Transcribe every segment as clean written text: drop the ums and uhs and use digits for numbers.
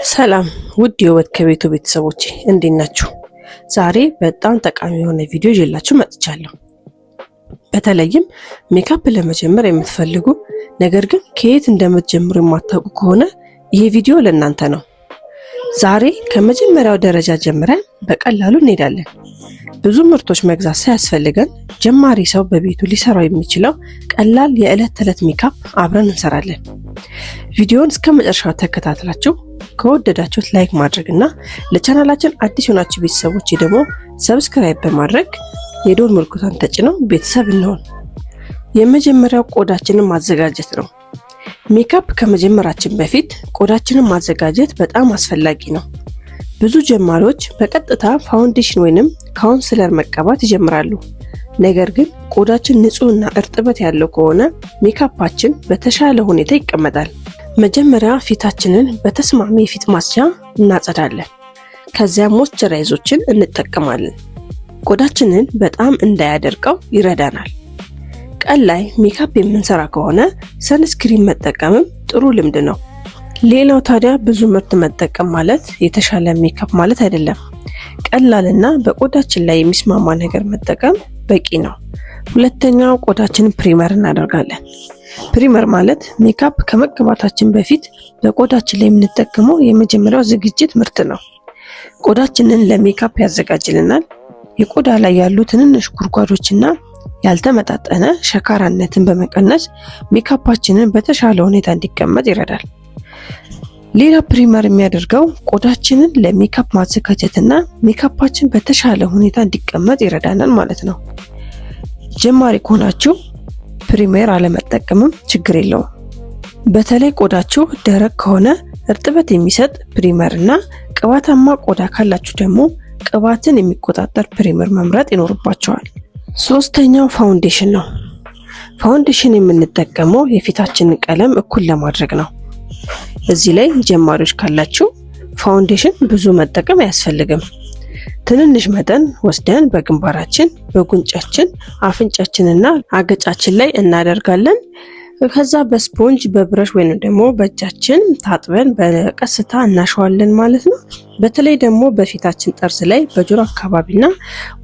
ሰላም ውድ የውበት ከቤቱ ቤተሰቦቼ እንዴት ናችሁ? ዛሬ በጣም ጠቃሚ የሆነ ቪዲዮ ይዤላችሁ መጥቻለሁ። በተለይም ሜካፕ ለመጀመር የምትፈልጉ ነገር ግን ከየት እንደምትጀምሩ የማታውቁ ከሆነ ይሄ ቪዲዮ ለእናንተ ነው። ዛሬ ከመጀመሪያው ደረጃ ጀምረን በቀላሉ እንሄዳለን። ብዙ ምርቶች መግዛት ሳያስፈልገን ጀማሪ ሰው በቤቱ ሊሰራው የሚችለው ቀላል የዕለት ተዕለት ሜካፕ አብረን እንሰራለን። ቪዲዮውን እስከ መጨረሻው ተከታትላችሁ ከወደዳችሁት ላይክ ማድረግና ለቻናላችን አዲስ የሆናችሁ ቤተሰቦች ደግሞ ሰብስክራይብ በማድረግ የደወል ምልክቱን ተጭነው ቤተሰብ እንሆን። የመጀመሪያው ቆዳችንን ማዘጋጀት ነው። ሜካፕ ከመጀመራችን በፊት ቆዳችንን ማዘጋጀት በጣም አስፈላጊ ነው። ብዙ ጀማሪዎች በቀጥታ ፋውንዴሽን ወይንም ካውንስለር መቀባት ይጀምራሉ። ነገር ግን ቆዳችን ንጹህና እርጥበት ያለው ከሆነ ሜካፓችን በተሻለ ሁኔታ ይቀመጣል። መጀመሪያ ፊታችንን በተስማሚ የፊት ማስጫ እናጸዳለን። ከዚያ ሞይስቸራይዞችን እንጠቀማለን። ቆዳችንን በጣም እንዳያደርቀው ይረዳናል። ቀን ላይ ሜካፕ የምንሰራ ከሆነ ሰንስክሪን መጠቀምም ጥሩ ልምድ ነው። ሌላው ታዲያ ብዙ ምርት መጠቀም ማለት የተሻለ ሜካፕ ማለት አይደለም። ቀላልና በቆዳችን ላይ የሚስማማ ነገር መጠቀም በቂ ነው። ሁለተኛው ቆዳችንን ፕሪመር እናደርጋለን። ፕሪመር ማለት ሜካፕ ከመቀባታችን በፊት በቆዳችን ላይ የምንጠቀመው የመጀመሪያው ዝግጅት ምርት ነው። ቆዳችንን ለሜካፕ ያዘጋጅልናል። የቆዳ ላይ ያሉ ትንንሽ ጉድጓዶችና ያልተመጣጠነ ሸካራነትን በመቀነስ ሜካፓችንን በተሻለ ሁኔታ እንዲቀመጥ ይረዳል። ሌላ ፕሪመር የሚያደርገው ቆዳችንን ለሜካፕ ማዘጋጀትና ሜካፓችን በተሻለ ሁኔታ እንዲቀመጥ ይረዳናል ማለት ነው። ጀማሪ ከሆናችሁ ፕሪመር አለመጠቀምም ችግር የለውም። በተለይ ቆዳችሁ ደረቅ ከሆነ እርጥበት የሚሰጥ ፕሪመር እና ቅባታማ ቆዳ ካላችሁ ደግሞ ቅባትን የሚቆጣጠር ፕሪመር መምረጥ ይኖርባቸዋል። ሶስተኛው ፋውንዴሽን ነው። ፋውንዴሽን የምንጠቀመው የፊታችንን ቀለም እኩል ለማድረግ ነው። እዚህ ላይ ጀማሪዎች ካላችሁ ፋውንዴሽን ብዙ መጠቀም አያስፈልግም። ትንንሽ መጠን ወስደን በግንባራችን፣ በጉንጫችን፣ አፍንጫችንና አገጫችን ላይ እናደርጋለን። ከዛ በስፖንጅ በብረሽ ወይም ደግሞ በእጃችን ታጥበን በቀስታ እናሸዋለን ማለት ነው። በተለይ ደግሞ በፊታችን ጠርዝ ላይ በጆሮ አካባቢና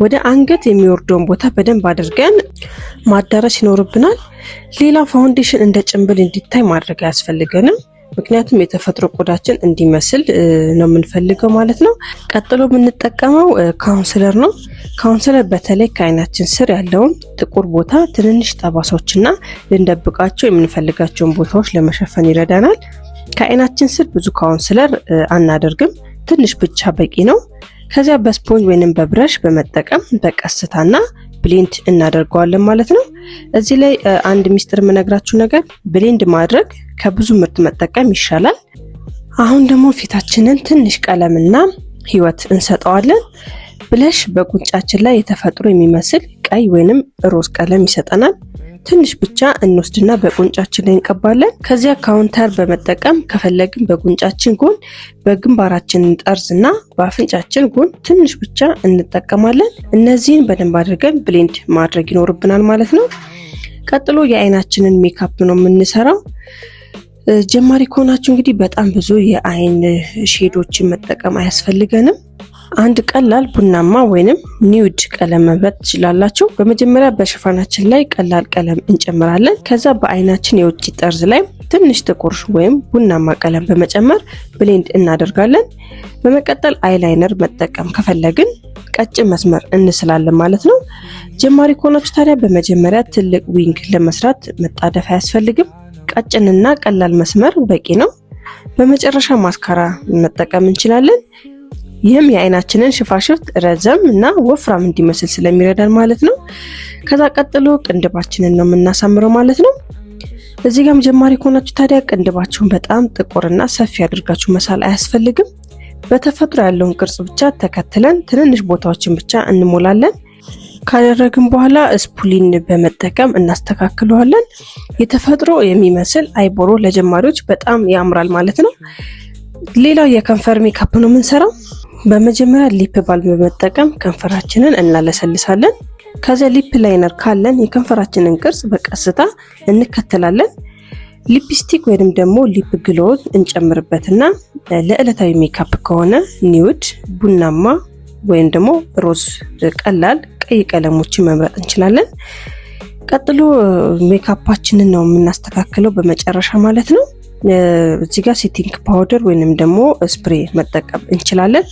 ወደ አንገት የሚወርደውን ቦታ በደንብ አድርገን ማዳረስ ይኖርብናል። ሌላ ፋውንዴሽን እንደ ጭንብል እንዲታይ ማድረግ አያስፈልገንም። ምክንያቱም የተፈጥሮ ቆዳችን እንዲመስል ነው የምንፈልገው ማለት ነው። ቀጥሎ የምንጠቀመው ካውንስለር ነው። ካውንስለር በተለይ ከአይናችን ስር ያለውን ጥቁር ቦታ ትንንሽ ጠባሳዎችና ልንደብቃቸው የምንፈልጋቸውን ቦታዎች ለመሸፈን ይረዳናል። ከአይናችን ስር ብዙ ካውንስለር አናደርግም፣ ትንሽ ብቻ በቂ ነው። ከዚያ በስፖንጅ ወይንም በብረሽ በመጠቀም በቀስታና ብሌንድ እናደርገዋለን ማለት ነው። እዚህ ላይ አንድ ሚስጥር የምነግራችሁ ነገር ብሌንድ ማድረግ ከብዙ ምርት መጠቀም ይሻላል። አሁን ደግሞ ፊታችንን ትንሽ ቀለምና ህይወት እንሰጠዋለን። ብለሽ በጉንጫችን ላይ የተፈጥሮ የሚመስል ቀይ ወይንም ሮዝ ቀለም ይሰጠናል። ትንሽ ብቻ እንወስድና በጉንጫችን ላይ እንቀባለን። ከዚያ ካውንተር በመጠቀም ከፈለግን በጉንጫችን ጎን፣ በግንባራችን ጠርዝና በአፍንጫችን ጎን ትንሽ ብቻ እንጠቀማለን። እነዚህን በደንብ አድርገን ብሌንድ ማድረግ ይኖርብናል ማለት ነው። ቀጥሎ የአይናችንን ሜካፕ ነው የምንሰራው። ጀማሪ ከሆናችሁ እንግዲህ በጣም ብዙ የአይን ሼዶችን መጠቀም አያስፈልገንም። አንድ ቀላል ቡናማ ወይንም ኒውድ ቀለም መምረጥ ትችላላችሁ። በመጀመሪያ በሽፋናችን ላይ ቀላል ቀለም እንጨምራለን። ከዛ በአይናችን የውጭ ጠርዝ ላይ ትንሽ ጥቁር ወይም ቡናማ ቀለም በመጨመር ብሌንድ እናደርጋለን። በመቀጠል አይላይነር መጠቀም ከፈለግን ቀጭን መስመር እንስላለን ማለት ነው። ጀማሪ ከሆናችሁ ታዲያ በመጀመሪያ ትልቅ ዊንግ ለመስራት መጣደፍ አያስፈልግም። ቀጭንና ቀላል መስመር በቂ ነው። በመጨረሻ ማስካራ መጠቀም እንችላለን። ይህም የአይናችንን ሽፋሽፍት ረዘም እና ወፍራም እንዲመስል ስለሚረዳን ማለት ነው። ከዛ ቀጥሎ ቅንድባችንን ነው የምናሳምረው ማለት ነው። እዚህ ጋርም ጀማሪ ከሆናችሁ ታዲያ ቅንድባችሁን በጣም ጥቁርና ሰፊ አድርጋችሁ መሳል አያስፈልግም። በተፈጥሮ ያለውን ቅርጽ ብቻ ተከትለን ትንንሽ ቦታዎችን ብቻ እንሞላለን። ካደረግን በኋላ ስፑሊን በመጠቀም እናስተካክለዋለን። የተፈጥሮ የሚመስል አይቦሮ ለጀማሪዎች በጣም ያምራል ማለት ነው። ሌላው የከንፈር ሜካፕ ነው የምንሰራው። በመጀመሪያ ሊፕ ባልም በመጠቀም ከንፈራችንን እናለሰልሳለን። ከዚያ ሊፕ ላይነር ካለን የከንፈራችንን ቅርጽ በቀስታ እንከተላለን። ሊፕስቲክ ወይንም ደግሞ ሊፕ ግሎዝ እንጨምርበትና ለዕለታዊ ሜካፕ ከሆነ ኒውድ፣ ቡናማ ወይም ደግሞ ሮዝ ቀላል ቀይ ቀለሞችን መምረጥ እንችላለን። ቀጥሎ ሜካፓችንን ነው የምናስተካክለው በመጨረሻ ማለት ነው። እዚህ ጋር ሴቲንግ ፓውደር ወይንም ደግሞ ስፕሬ መጠቀም እንችላለን።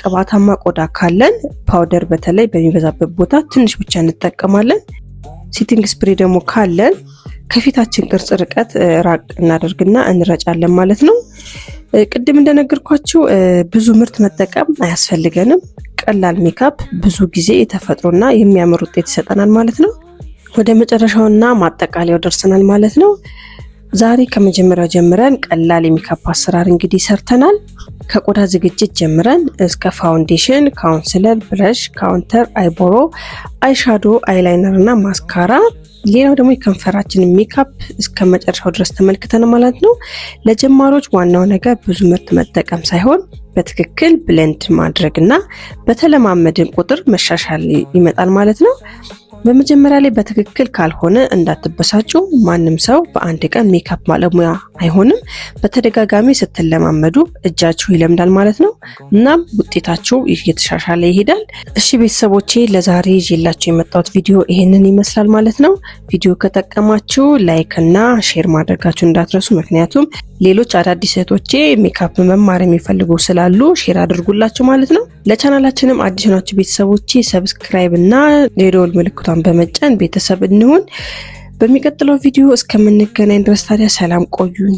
ቅባታማ ቆዳ ካለን ፓውደር በተለይ በሚበዛበት ቦታ ትንሽ ብቻ እንጠቀማለን። ሴቲንግ ስፕሬ ደግሞ ካለን ከፊታችን ቅርጽ ርቀት ራቅ እናደርግና እንረጫለን ማለት ነው። ቅድም እንደነገርኳችሁ ብዙ ምርት መጠቀም አያስፈልገንም። ቀላል ሜካፕ ብዙ ጊዜ የተፈጥሮና የሚያምር ውጤት ይሰጠናል ማለት ነው። ወደ መጨረሻውና ማጠቃለያው ደርሰናል ማለት ነው። ዛሬ ከመጀመሪያው ጀምረን ቀላል የሜካፕ አሰራር እንግዲህ ሰርተናል። ከቆዳ ዝግጅት ጀምረን እስከ ፋውንዴሽን፣ ካውንስለር፣ ብረሽ፣ ካውንተር፣ አይቦሮ፣ አይሻዶ፣ አይላይነር እና ማስካራ፣ ሌላው ደግሞ የከንፈራችንን ሜካፕ እስከ መጨረሻው ድረስ ተመልክተን ማለት ነው። ለጀማሪዎች ዋናው ነገር ብዙ ምርት መጠቀም ሳይሆን በትክክል ብሌንድ ማድረግና በተለማመድን ቁጥር መሻሻል ይመጣል ማለት ነው። በመጀመሪያ ላይ በትክክል ካልሆነ እንዳትበሳጩ። ማንም ሰው በአንድ ቀን ሜካፕ ባለሙያ አይሆንም። በተደጋጋሚ ስትለማመዱ እጃችሁ ይለምዳል ማለት ነው። እናም ውጤታችሁ እየተሻሻለ ይሄዳል። እሺ ቤተሰቦቼ ለዛሬ ይዤላችሁ የመጣሁት ቪዲዮ ይሄንን ይመስላል ማለት ነው። ቪዲዮ ከጠቀማችሁ ላይክ እና ሼር ማድረጋችሁ እንዳትረሱ። ምክንያቱም ሌሎች አዳዲስ እህቶቼ ሜካፕ መማር የሚፈልጉ ስላሉ ሼር አድርጉላችሁ ማለት ነው። ለቻናላችንም አዲስ ናችሁ ቤተሰቦቼ ሰብስክራይብ እና የደወል ምልክቷን በመጫን ቤተሰብ እንሁን። በሚቀጥለው ቪዲዮ እስከምንገናኝ ድረስ ታዲያ ሰላም ቆዩኝ።